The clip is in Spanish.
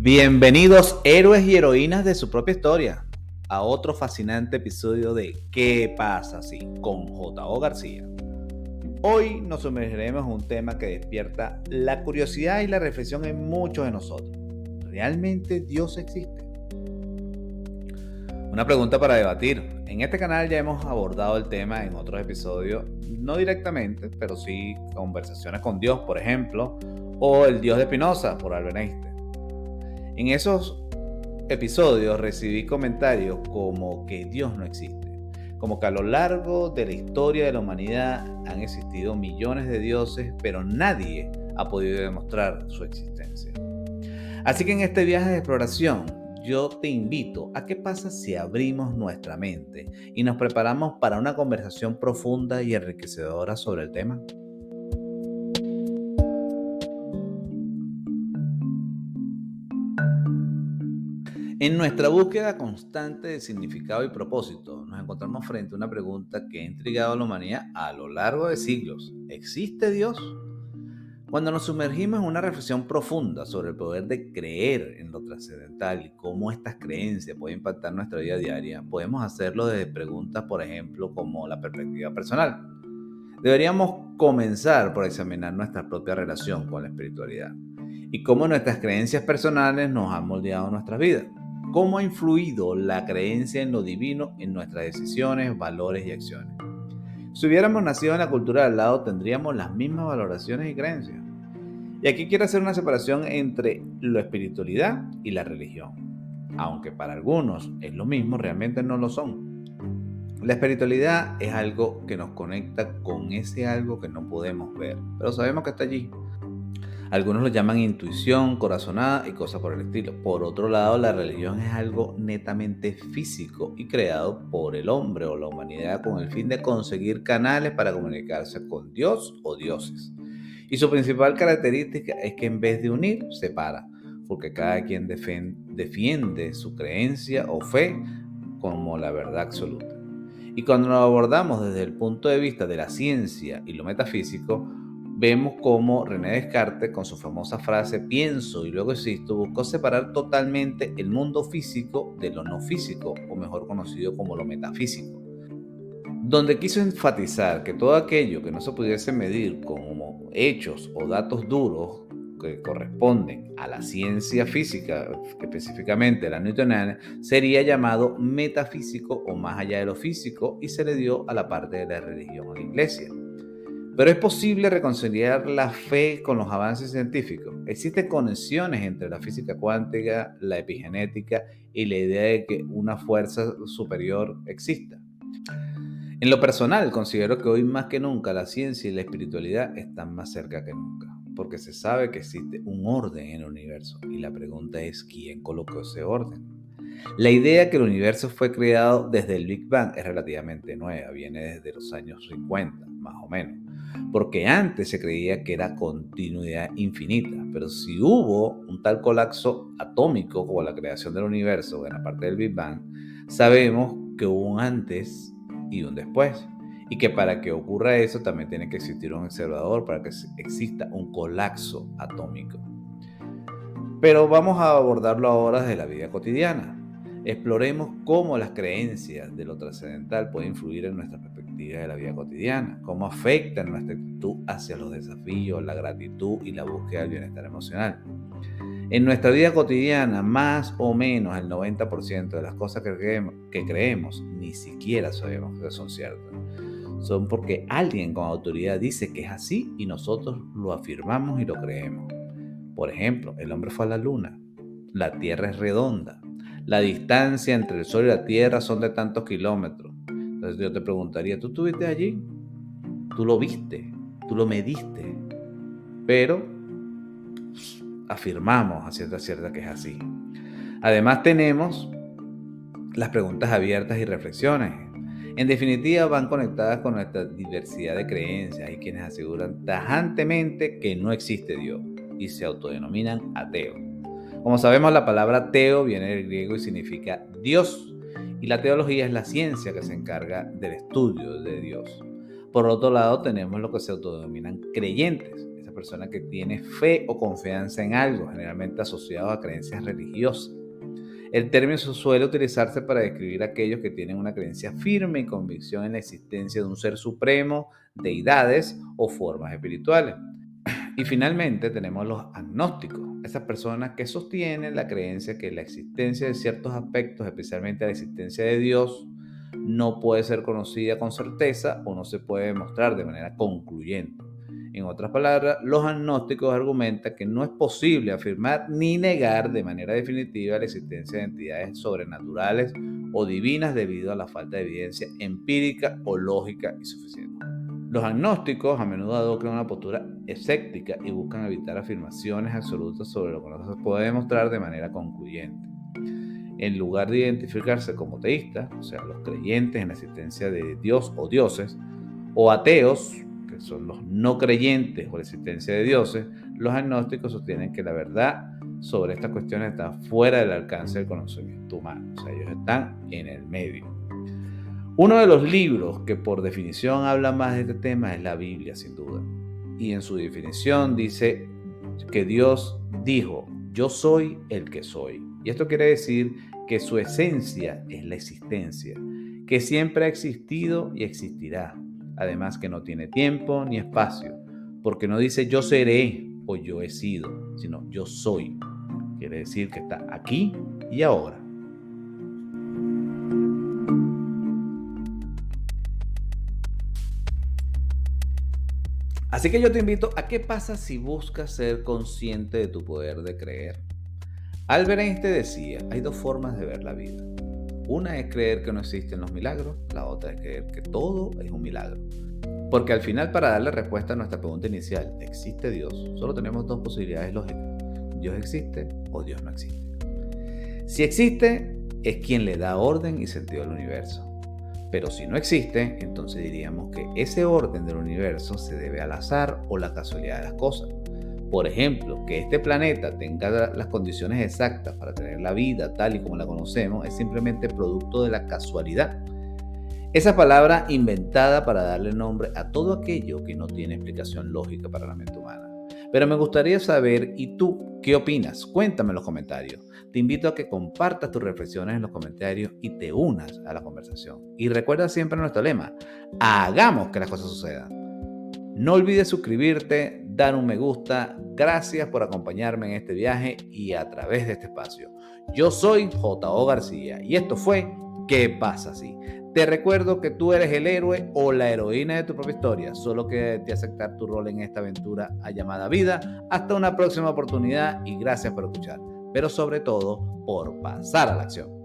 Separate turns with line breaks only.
Bienvenidos héroes y heroínas de su propia historia a otro fascinante episodio de ¿Qué pasa si? Con J.O. García. Hoy nos sumergiremos en un tema que despierta la curiosidad y la reflexión en muchos de nosotros. ¿Realmente Dios existe? Una pregunta para debatir. En este canal ya hemos abordado el tema en otros episodios, no directamente, pero sí conversaciones con Dios, por ejemplo, o el Dios de Spinoza, por Albert Einstein. En esos episodios recibí comentarios como que Dios no existe, como que a lo largo de la historia de la humanidad han existido millones de dioses, pero nadie ha podido demostrar su existencia. Así que en este viaje de exploración, yo te invito a qué pasa si abrimos nuestra mente y nos preparamos para una conversación profunda y enriquecedora sobre el tema. En nuestra búsqueda constante de significado y propósito, nos encontramos frente a una pregunta que ha intrigado a la humanidad a lo largo de siglos. ¿Existe Dios? Cuando nos sumergimos en una reflexión profunda sobre el poder de creer en lo trascendental y cómo estas creencias pueden impactar nuestra vida diaria, podemos hacerlo desde preguntas, por ejemplo, como la perspectiva personal. Deberíamos comenzar por examinar nuestra propia relación con la espiritualidad y cómo nuestras creencias personales nos han moldeado nuestras vidas. ¿Cómo ha influido la creencia en lo divino en nuestras decisiones, valores y acciones? Si hubiéramos nacido en la cultura de al lado, tendríamos las mismas valoraciones y creencias. Y aquí quiero hacer una separación entre la espiritualidad y la religión. Aunque para algunos es lo mismo, realmente no lo son. La espiritualidad es algo que nos conecta con ese algo que no podemos ver, pero sabemos que está allí. Algunos lo llaman intuición, corazonada y cosas por el estilo. Por otro lado, la religión es algo netamente físico y creado por el hombre o la humanidad con el fin de conseguir canales para comunicarse con Dios o dioses. Y su principal característica es que en vez de unir, separa, porque cada quien defiende su creencia o fe como la verdad absoluta. Y cuando lo abordamos desde el punto de vista de la ciencia y lo metafísico, vemos cómo René Descartes, con su famosa frase pienso y luego existo, buscó separar totalmente el mundo físico de lo no físico, o mejor conocido como lo metafísico, donde quiso enfatizar que todo aquello que no se pudiese medir como hechos o datos duros que corresponden a la ciencia física, específicamente la newtoniana, sería llamado metafísico o más allá de lo físico, y se le dio a la parte de la religión o la iglesia. Pero es posible reconciliar la fe con los avances científicos. Existen conexiones entre la física cuántica, la epigenética y la idea de que una fuerza superior exista. En lo personal, considero que hoy más que nunca la ciencia y la espiritualidad están más cerca que nunca, porque se sabe que existe un orden en el universo y la pregunta es ¿quién colocó ese orden? La idea que el universo fue creado desde el Big Bang es relativamente nueva, viene desde los años 50, más o menos, porque antes se creía que era continuidad infinita, pero si hubo un tal colapso atómico como la creación del universo, buena parte del Big Bang, sabemos que hubo un antes y un después, y que para que ocurra eso también tiene que existir un observador para que exista un colapso atómico. Pero vamos a abordarlo ahora desde la vida cotidiana. Exploremos cómo las creencias de lo trascendental pueden influir en nuestra perspectiva de la vida cotidiana, cómo afectan nuestra actitud hacia los desafíos, la gratitud y la búsqueda del bienestar emocional. En nuestra vida cotidiana, más o menos el 90% de las cosas que creemos ni siquiera sabemos que son ciertas. Son porque alguien con autoridad dice que es así y nosotros lo afirmamos y lo creemos. Por ejemplo, el hombre fue a la luna, la Tierra es redonda, la distancia entre el Sol y la Tierra son de tantos kilómetros. Entonces yo te preguntaría, ¿tú estuviste allí? ¿Tú lo viste? ¿Tú lo mediste? Pero afirmamos a cierta que es así. Además tenemos las preguntas abiertas y reflexiones. En definitiva, van conectadas con nuestra diversidad de creencias. Hay quienes aseguran tajantemente que no existe Dios y se autodenominan ateos. Como sabemos, la palabra ateo viene del griego y significa Dios, y la teología es la ciencia que se encarga del estudio de Dios. Por otro lado, tenemos lo que se autodenominan creyentes. Esas persona que tiene fe o confianza en algo, generalmente asociado a creencias religiosas. El término suele utilizarse para describir a aquellos que tienen una creencia firme y convicción en la existencia de un ser supremo, deidades o formas espirituales. Y finalmente tenemos los agnósticos, esas personas que sostienen la creencia que la existencia de ciertos aspectos, especialmente la existencia de Dios, no puede ser conocida con certeza o no se puede demostrar de manera concluyente. En otras palabras, los agnósticos argumentan que no es posible afirmar ni negar de manera definitiva la existencia de entidades sobrenaturales o divinas debido a la falta de evidencia empírica o lógica y suficiente. Los agnósticos a menudo adoptan una postura escéptica y buscan evitar afirmaciones absolutas sobre lo que no se puede demostrar de manera concluyente. En lugar de identificarse como teístas, o sea, los creyentes en la existencia de Dios o dioses, o ateos, que son los no creyentes o la existencia de dioses, los agnósticos sostienen que la verdad sobre estas cuestiones está fuera del alcance del conocimiento humano, o sea, ellos están en el medio. Uno de los libros que por definición habla más de este tema es la Biblia, sin duda. Y en su definición dice que Dios dijo, yo soy el que soy. Y esto quiere decir que su esencia es la existencia, que siempre ha existido y existirá. Además que no tiene tiempo ni espacio, porque no dice yo seré o yo he sido, sino yo soy. Quiere decir que está aquí y ahora. Así que yo te invito a qué pasa si buscas ser consciente de tu poder de creer. Albert Einstein decía, hay dos formas de ver la vida. Una es creer que no existen los milagros, la otra es creer que todo es un milagro. Porque al final, para darle respuesta a nuestra pregunta inicial, ¿existe Dios? Solo tenemos dos posibilidades lógicas. Dios existe o Dios no existe. Si existe, es quien le da orden y sentido al universo. Pero si no existe, entonces diríamos que ese orden del universo se debe al azar o la casualidad de las cosas. Por ejemplo, que este planeta tenga las condiciones exactas para tener la vida tal y como la conocemos es simplemente producto de la casualidad. Esa palabra inventada para darle nombre a todo aquello que no tiene explicación lógica para la mente humana. Pero me gustaría saber, ¿y tú qué opinas? Cuéntame en los comentarios. Te invito a que compartas tus reflexiones en los comentarios y te unas a la conversación. Y recuerda siempre nuestro lema, hagamos que las cosas sucedan. No olvides suscribirte, dar un me gusta. Gracias por acompañarme en este viaje y a través de este espacio. Yo soy J.O. García y esto fue ¿Qué pasa si? Te recuerdo que tú eres el héroe o la heroína de tu propia historia. Solo queda de aceptar tu rol en esta aventura llamada vida. Hasta una próxima oportunidad y gracias por escuchar. Pero sobre todo, por pasar a la acción.